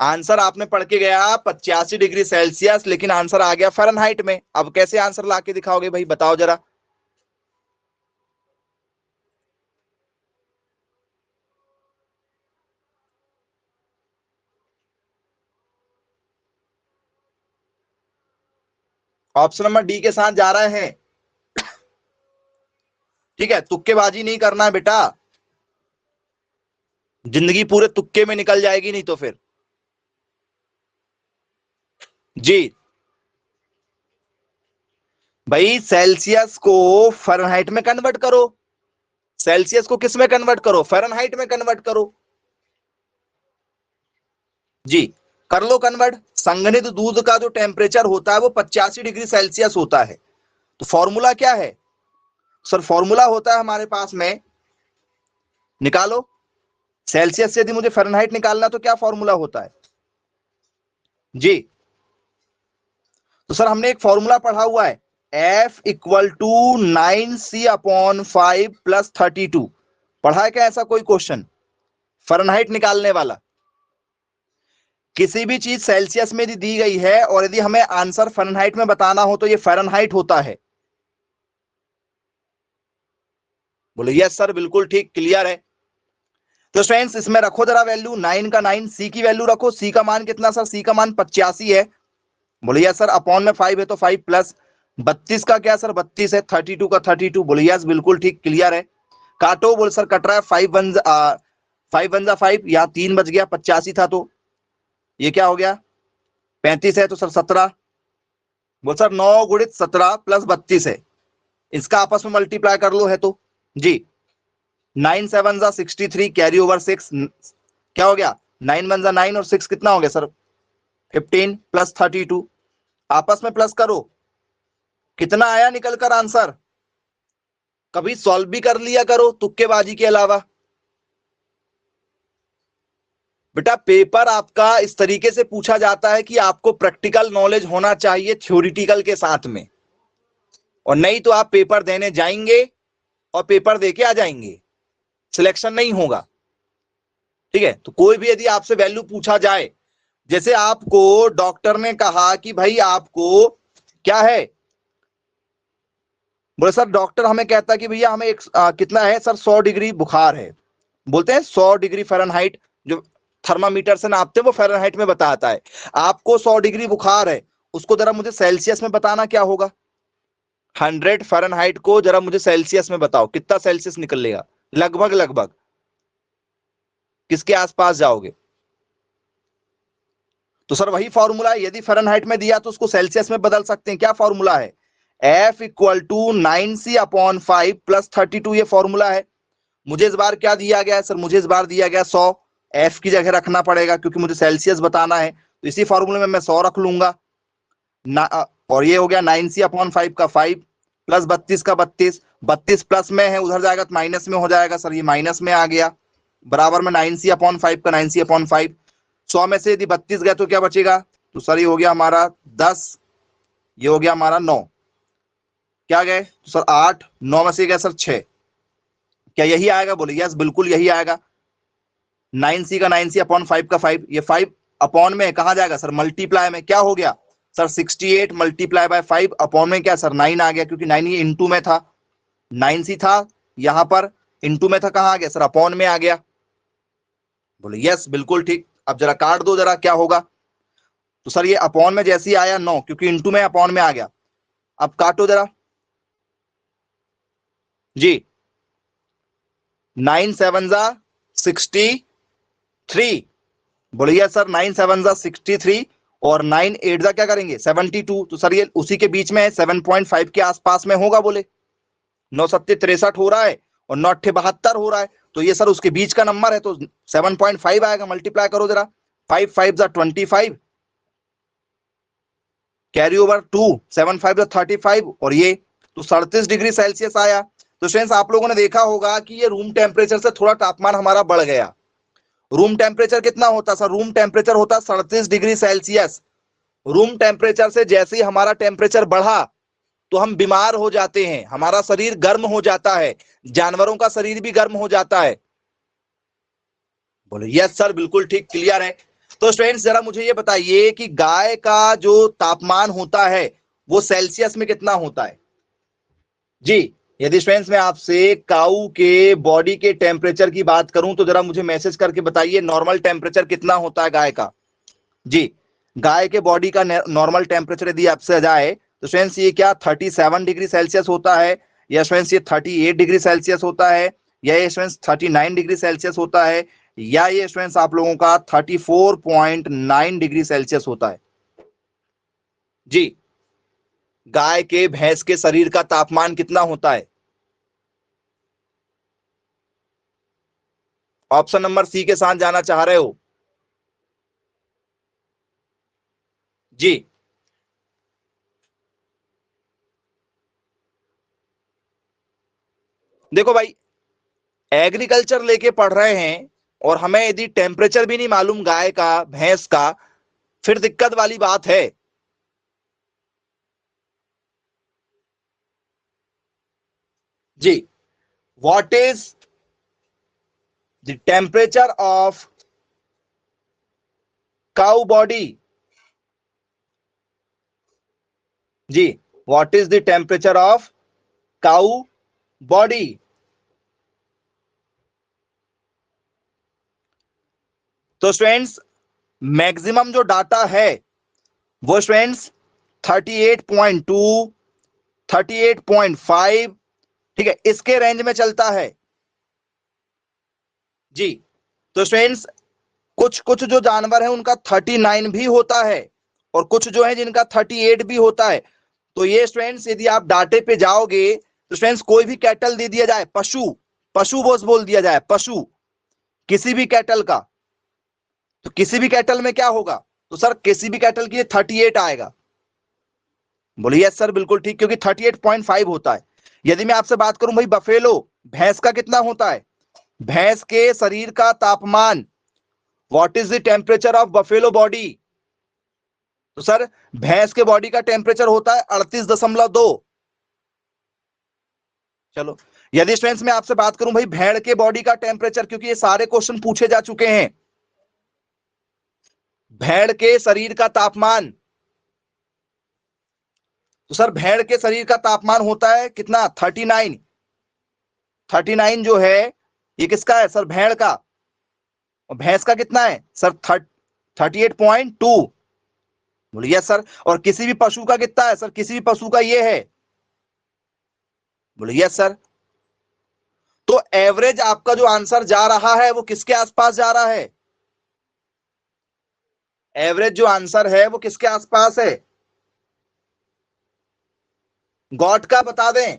आंसर आपने पढ़ के गया 85 डिग्री सेल्सियस, लेकिन आंसर आ गया फ़ारेनहाइट में। अब कैसे आंसर ला के दिखाओगे भाई, बताओ जरा। ऑप्शन नंबर डी के साथ जा रहे हैं। ठीक है, तुक्केबाजी नहीं करना है बेटा, जिंदगी पूरे तुक्के में निकल जाएगी नहीं तो फिर। जी भाई, सेल्सियस को फ़ारेनहाइट में कन्वर्ट करो, सेल्सियस को किस में कन्वर्ट करो? फ़ारेनहाइट में कन्वर्ट करो। जी, कर लो कन्वर्ट। संघनित दूध का जो टेम्परेचर होता है वो 85 डिग्री सेल्सियस होता है। तो फॉर्मूला क्या है सर? फॉर्मूला होता है हमारे पास में, निकालो। सेल्सियस से यदि मुझे फ़ारेनहाइट निकालना तो क्या फॉर्मूला होता है जी? तो सर हमने एक फॉर्मूला पढ़ा हुआ है, F इक्वल टू 9C/5 + 32। पढ़ा है क्या ऐसा कोई क्वेश्चन फ़ारेनहाइट निकालने वाला? किसी भी चीज सेल्सियस में यदि दी गई है और यदि हमें आंसर फ़ारेनहाइट में बताना हो तो ये फ़ारेनहाइट होता है। बोले यस सर, बिल्कुल ठीक, क्लियर है। तो स्टूडेंट्स इसमें रखो जरा वैल्यू, 9 का 9, सी की वैल्यू रखो। सी का मान कितना सर? सी का मान 85 है। बोले यस सर, अपॉन में 5 है तो 5 प्लस 32 का क्या सर? 32 है। 32 का 32। बोले यस, बिल्कुल ठीक, क्लियर है। काटो। बोले सर कट रहा है। 5 5 यहाँ 3 बच गया, 85 था तो ये क्या हो गया? 35 है तो सर 17। वो सर 9 गुणित 17 प्लस 32 है, इसका आपस में मल्टीप्लाई कर लो है तो जी। 9 7 जा 63 कैरी ओवर 6 क्या हो गया, 9 1 जा 9 और 6 कितना हो गया सर 15 प्लस 32, आपस में प्लस करो, कितना आया निकल कर आंसर। कभी सॉल्व भी कर लिया करो तुक्केबाजी के अलावा। बेटा पेपर आपका इस तरीके से पूछा जाता है कि आपको प्रैक्टिकल नॉलेज होना चाहिए थ्योरिटिकल के साथ में, और नहीं तो आप पेपर देने जाएंगे और पेपर देके आ जाएंगे, सिलेक्शन नहीं होगा। ठीक है, तो कोई भी यदि आपसे वैल्यू पूछा जाए, जैसे आपको डॉक्टर ने कहा कि भाई आपको क्या है, बोले सर डॉक्टर हमें कहता कि भैया हमें कितना है सर 100 डिग्री बुखार है, बोलते हैं 100 डिग्री फ़ारेनहाइट, जो थर्मामीटर से नापते हैं वो फ़ारेनहाइट में बताता है। आपको 100 डिग्री बुखार है, उसको जरा मुझे सेल्सियस में बताना क्या होगा। 100 फ़ारेनहाइट को जरा मुझे सेल्सियस में बताओ, कितना सेल्सियस निकलेगा, लगभग लगभग किसके आसपास जाओगे। तो सर वही फॉर्मूला है, यदि फ़ारेनहाइट में दिया तो उसको सेल्सियस में बदल सकते हैं। क्या फॉर्मूला है, F equal to 9C/5 plus 32, ये फॉर्मूला है। मुझे इस बार क्या दिया गया है सर, मुझे इस बार दिया गया 100, F की जगह रखना पड़ेगा क्योंकि मुझे सेल्सियस बताना है, तो इसी फॉर्मूले में मैं 100 रख लूंगा ना। और ये हो गया 9C/5 का 5 प्लस 32 का 32, 32 प्लस में है उधर जाएगा तो माइनस में हो जाएगा सर, ये माइनस में आ गया, बराबर में 9C/5 का 9C/5। 100 में से यदि 32 गया तो क्या बचेगा, तो सर ये हो गया हमारा 10, ये हो गया हमारा 9, क्या गए तो सर 8, 9 में से गया सर 6, क्या यही आएगा, बोले यस बिल्कुल यही आएगा। 9C का 9C/5 का 5, ये 5 अपॉन में कहा जाएगा सर मल्टीप्लाई में, क्या हो गया सर 68 मल्टीप्लाई बाय 5 अपॉन में क्या सर 9 आ गया, क्योंकि 9 ये इंटू में था, 9C था यहां पर इंटू में था, कहां आ गया सर अपॉन में आ गया। बोले यस बिल्कुल ठीक। अब जरा काट दो जरा क्या होगा, तो सर ये अपॉन में जैसे ही आया 9, क्योंकि इंटू में अपॉन में आ गया। अब काटो जरा जी, 9 7 जा 63, बोले यस सर 9 7 जा 63 और 9 8 जा क्या करेंगे 72, तो सर ये उसी के बीच में है, 7.5 के आसपास में होगा। बोले 9 7 63 हो रहा है और 9 8 72 हो रहा है, तो ये सर उसके बीच का नंबर है, तो 7.5 आएगा। मल्टीप्लाई करो जरा, 5 5 जा 25 कैरी ओवर 2, 7 5 जा 35 और ये तो 37 डिग्री सेल्सियस आया। तो स्टूडेंट्स आप लोगों ने देखा होगा कि ये रूम टेम्परेचर से थोड़ा तापमान हमारा बढ़ गया। रूम टेम्परेचर कितना होता सर, रूम टेम्परेचर होता 37 डिग्री सेल्सियस। रूम टेम्परेचर से जैसे ही हमारा टेम्परेचर बढ़ा तो हम बीमार हो जाते हैं, हमारा शरीर गर्म हो जाता है, जानवरों का शरीर भी गर्म हो जाता है। बोले यस सर बिल्कुल ठीक, क्लियर है। तो स्टूडेंट्स जरा मुझे ये बताइए कि गाय का जो तापमान होता है वो सेल्सियस में कितना होता है जी। यदि स्टूडेंट्स मैं आपसे काऊ के बॉडी के टेम्परेचर की बात करूं तो जरा मुझे मैसेज करके बताइए नॉर्मल टेम्परेचर कितना होता है गाय का जी। गाय के बॉडी का नॉर्मल टेम्परेचर यदि आपसे जाए तो स्टूडेंट्स ये क्या 37 डिग्री सेल्सियस होता है, या स्टूडेंट्स ये 38 डिग्री सेल्सियस होता है, या ये स्टूडेंट्स 39 डिग्री सेल्सियस होता है, या ये स्टूडेंट्स आप लोगों का 34.9 डिग्री सेल्सियस होता है जी। गाय के भैंस के शरीर का तापमान कितना होता है, ऑप्शन नंबर सी के साथ जाना चाह रहे हो जी। देखो भाई एग्रीकल्चर लेके पढ़ रहे हैं और हमें यदि टेम्परेचर भी नहीं मालूम गाय का भैंस का, फिर दिक्कत वाली बात है जी। What is the temperature of cow body जी, what is the temperature of cow body. तो स्टूडेंट्स मैक्सिमम जो डाटा है वो स्टूडेंट्स 38.2 38.5 ठीक है इसके रेंज में चलता है जी। तो स्टूडेंट्स कुछ कुछ जो जानवर है उनका 39 भी होता है और कुछ जो है जिनका 38 भी होता है। तो ये स्टूडेंट्स यदि आप डाटे पे जाओगे तो स्टूडेंट्स कोई भी कैटल दे दिया जाए, पशु, पशु बॉस बोल दिया जाए, पशु किसी भी कैटल का, तो किसी भी कैटल में क्या होगा, तो सर किसी भी कैटल के लिए 38 आएगा। बोलिए यस सर बिल्कुल ठीक, क्योंकि 38.5 होता है। यदि मैं आपसे बात करूं भाई बफेलो, भैंस का कितना होता है, भैंस के शरीर का तापमान, what is the temperature of buffalo body, तो सर भैंस के बॉडी का टेम्परेचर होता है 38.2। चलो यदि स्टूडेंट्स मैं आपसे बात करूं भाई भेड़ के बॉडी का टेम्परेचर, क्योंकि ये सारे क्वेश्चन पूछे जा चुके हैं, भेड़ के शरीर का तापमान, तो सर भेड़ के शरीर का तापमान होता है कितना, 39। 39 जो है ये किसका है सर, भेड़ का, और भैंस का कितना है सर, 38.2। बोलिए सर, और किसी भी पशु का कितना है सर, किसी भी पशु का ये है, बोलिए सर। तो एवरेज आपका जो आंसर जा रहा है वो किसके आसपास जा रहा है, एवरेज जो आंसर है वो किसके आसपास है, गॉड का बता दें।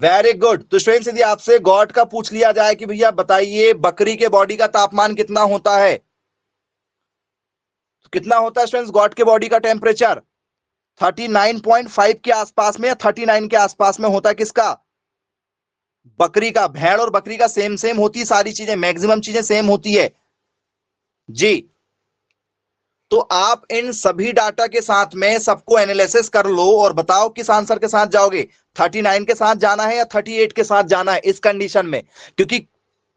Very good. तो स्टूडेंट्स यदि आपसे गॉड का पूछ लिया जाए कि भैया बताइए बकरी के बॉडी का तापमान कितना होता है, तो कितना होता है स्टूडेंट्स गॉड के बॉडी का टेम्परेचर, 39.5 के आसपास में या 39 के आसपास में होता है, किसका, बकरी का। भेड़ और बकरी का सेम सेम होती है सारी चीजें, मैक्सिमम चीजें सेम होती है जी। तो आप इन सभी डाटा के साथ में सबको एनालिसिस कर लो और बताओ किस आंसर के साथ जाओगे, 39 के साथ जाना है या 38 के साथ जाना है इस कंडीशन में, क्योंकि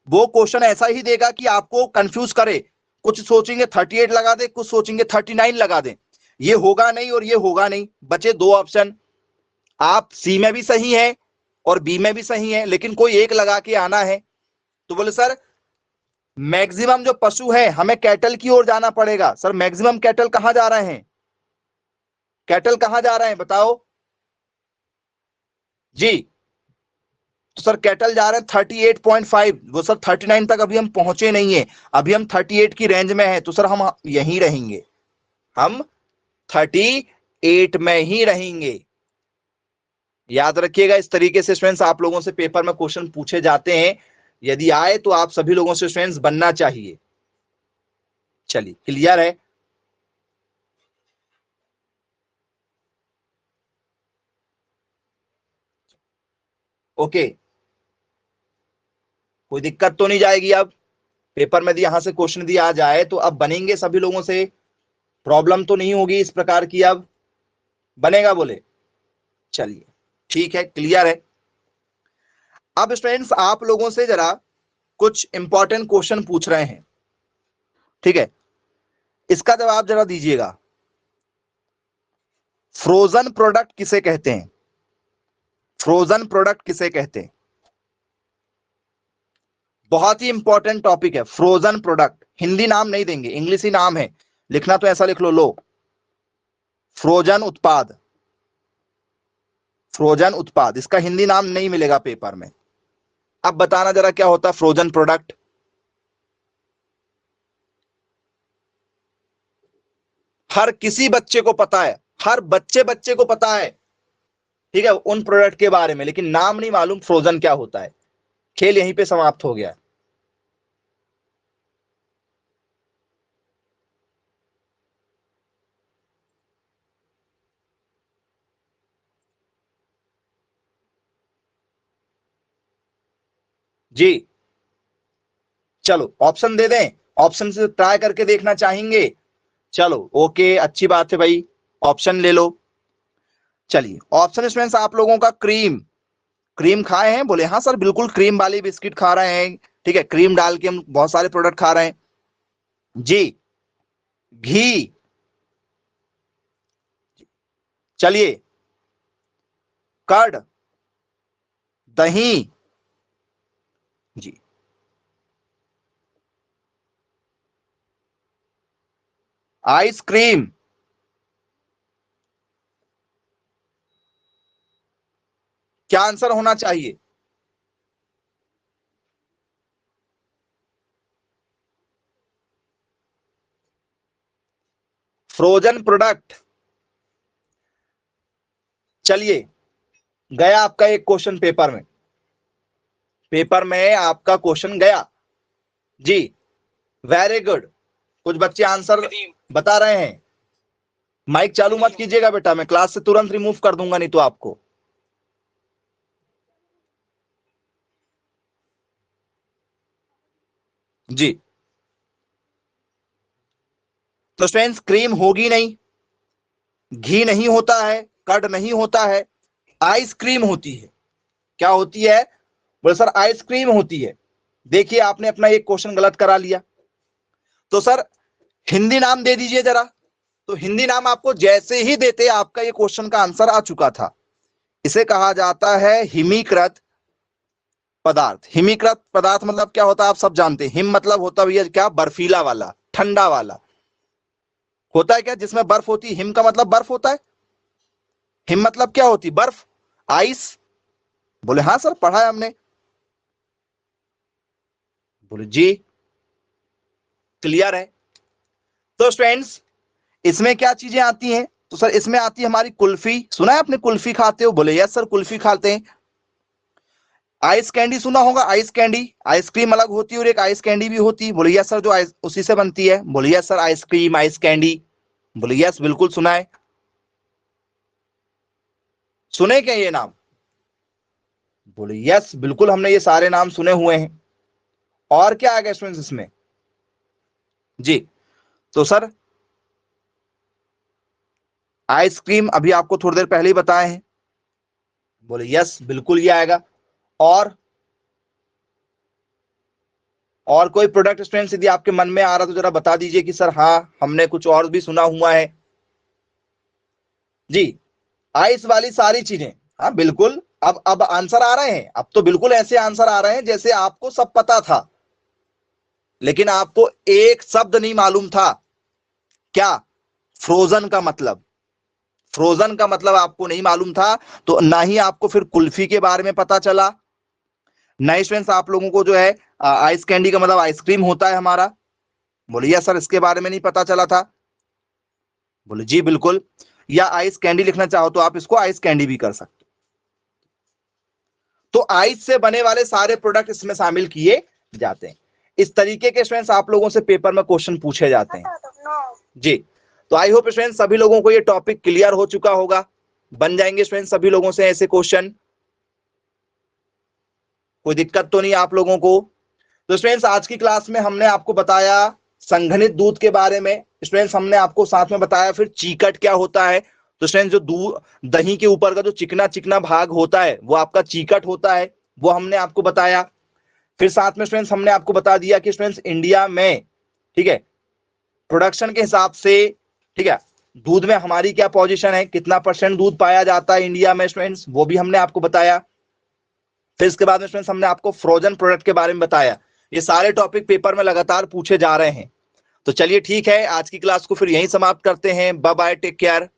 वो क्वेश्चन ऐसा ही देगा कि आपको कंफ्यूज करे, कुछ सोचेंगे 38 लगा दे, कुछ सोचेंगे 39 लगा दे, ये होगा नहीं और ये होगा नहीं, बचे दो ऑप्शन, आप सी में भी सही है और बी में भी सही है, लेकिन कोई एक लगा के आना है। तो बोले सर मैक्सिमम जो पशु है हमें कैटल की ओर जाना पड़ेगा, सर मैक्सिमम कैटल कहां जा रहे हैं, कैटल कहां जा रहे हैं बताओ जी। तो सर कैटल जा रहे हैं 38.5, वो सर 39 तक अभी हम पहुंचे नहीं है, अभी हम 38 की रेंज में है, तो सर हम यहीं रहेंगे, हम 38 में ही रहेंगे। याद रखिएगा इस तरीके से स्टूडेंट्स आप लोगों से पेपर में क्वेश्चन पूछे जाते हैं, यदि आए तो आप सभी लोगों से स्टूडेंट्स बनना चाहिए। चलिए क्लियर है, ओके, कोई दिक्कत तो नहीं जाएगी अब, पेपर में यहां से क्वेश्चन दिया जाए तो अब बनेंगे सभी लोगों से, प्रॉब्लम तो नहीं होगी इस प्रकार की, अब बनेगा बोले, चलिए ठीक है क्लियर है। अब स्टूडेंट्स आप लोगों से जरा कुछ इंपॉर्टेंट क्वेश्चन पूछ रहे हैं, ठीक है, इसका जवाब जरा दीजिएगा। फ्रोजन प्रोडक्ट किसे कहते हैं, फ्रोजन प्रोडक्ट किसे कहते हैं, बहुत ही इंपॉर्टेंट टॉपिक है फ्रोजन प्रोडक्ट, हिंदी नाम नहीं देंगे, इंग्लिश ही नाम है, लिखना तो ऐसा लिख लो फ्रोजन उत्पाद, फ्रोजन उत्पाद, इसका हिंदी नाम नहीं मिलेगा पेपर में। अब बताना जरा क्या होता है फ्रोजन प्रोडक्ट, हर किसी बच्चे को पता है, हर बच्चे बच्चे को पता है, ठीक है उन प्रोडक्ट के बारे में, लेकिन नाम नहीं मालूम फ्रोजन क्या होता है, खेल यहीं पे समाप्त हो गया। जी चलो ऑप्शन दे दें, ऑप्शन से ट्राई करके देखना चाहेंगे, चलो ओके अच्छी बात है भाई, ऑप्शन ले लो। चलिए ऑप्शन स्टूडेंट्स आप लोगों का क्रीम, क्रीम खाए हैं, बोले हाँ सर बिल्कुल क्रीम वाली बिस्किट खा रहे हैं, ठीक है क्रीम डाल के हम बहुत सारे प्रोडक्ट खा रहे हैं जी। घी, चलिए कर्ड, दही जी, आइसक्रीम, क्या आंसर होना चाहिए, फ्रोजन प्रोडक्ट, चलिए, गया आपका एक क्वेश्चन पेपर में आपका क्वेश्चन गया जी, वेरी गुड। कुछ बच्चे आंसर बता रहे हैं। माइक चालू मत कीजिएगा बेटा, मैं क्लास से तुरंत रिमूव कर दूंगा नहीं तो आपको। जी, तो स्टूडेंट्स क्रीम होगी नहीं, घी नहीं होता है, कर्ड नहीं होता है, आइसक्रीम होती है। क्या होती है? बोले सर आइसक्रीम होती है। देखिए आपने अपना एक क्वेश्चन गलत करा लिया, तो सर हिंदी नाम दे दीजिए जरा। तो हिंदी नाम आपको जैसे ही देते आपका ये क्वेश्चन का आंसर आ चुका था। इसे कहा जाता है हिमीकृत पदार्थ। हिमीकृत पदार्थ मतलब क्या होता है आप सब जानते हैं। हिम मतलब होता भैया क्या? बर्फीला वाला, ठंडा वाला होता है क्या, जिसमें बर्फ होती है। हिम का मतलब बर्फ होता है। हिम मतलब क्या होती? बर्फ, आइस। बोले हाँ सर पढ़ा है हमने। बोले जी, क्लियर है। तो स्टूडेंट्स इसमें क्या चीजें आती हैं? तो सर इसमें आती है हमारी कुल्फी। सुना है आपने कुल्फी खाते हो? बोले यस सर कुल्फी खाते हैं। आइस कैंडी सुना होगा, आइस कैंडी। आइसक्रीम अलग होती है और एक आइस कैंडी भी होती है। बोले यस सर, जो आइस उसी से बनती है। बोले yes sir, ice cream, ice candy. बोले यस बिल्कुल सुना है। सुने क्या ये नाम? बोले यस बिल्कुल, हमने ये सारे नाम सुने हुए हैं। और क्या आ गया स्टूडेंट्स इसमें? जी, तो सर आइसक्रीम अभी आपको थोड़ी देर पहले ही बताए हैं। बोले यस बिल्कुल ये आएगा। और कोई प्रोडक्ट स्टूडेंट्स यदि आपके मन में आ रहा तो जरा बता दीजिए कि सर हाँ हमने कुछ और भी सुना हुआ है। जी, आइस वाली सारी चीजें, हाँ बिल्कुल। अब आंसर आ रहे हैं। अब तो बिल्कुल ऐसे आंसर आ रहे हैं जैसे आपको सब पता था, लेकिन आपको एक शब्द नहीं मालूम था। क्या? फ्रोजन का मतलब। फ्रोजन का मतलब आपको नहीं मालूम था, तो ना ही आपको फिर कुल्फी के बारे में पता चला। नए स्टूडेंट्स आप लोगों को जो है आइस कैंडी का मतलब आइसक्रीम होता है हमारा। बोलिए सर इसके बारे में नहीं पता चला था। बोले जी बिल्कुल। या आइस कैंडी लिखना चाहो तो आप इसको आइस कैंडी भी कर सकते। तो आइस से बने वाले सारे प्रोडक्ट इसमें शामिल किए जाते हैं। इस तरीके के स्टूडेंट्स आप लोगों से पेपर में क्वेश्चन पूछे जाते हैं जी। तो आई होप स्टूडेंट्स सभी लोगों को ये टॉपिक क्लियर हो चुका होगा। बन जाएंगे स्टूडेंट्स सभी लोगों से ऐसे क्वेश्चन, कोई दिक्कत तो नहीं आप लोगों को? तो स्टूडेंट्स आज की क्लास में हमने आपको बताया संघनित दूध के बारे में। स्टूडेंट्स हमने आपको साथ में बताया फिर चीकट क्या होता है। तो स्टूडेंट्स जो दूध दही के ऊपर का जो चिकना चिकना भाग होता है वो आपका चीकट होता है, वो हमने आपको बताया। फिर साथ में स्टूडेंट्स हमने आपको बता दिया कि स्टूडेंट्स इंडिया में, ठीक है, प्रोडक्शन के हिसाब से, ठीक है, दूध में हमारी क्या पोजीशन है, कितना % दूध पाया जाता है इंडिया में स्टूडेंट्स, वो भी हमने आपको बताया। फिर इसके बाद में स्टूडेंट्स हमने आपको फ्रोजन प्रोडक्ट के बारे में बताया। ये सारे टॉपिक पेपर में लगातार पूछे जा रहे हैं। तो चलिए ठीक है, आज की क्लास को फिर यहीं समाप्त करते हैं। Bye bye, take care.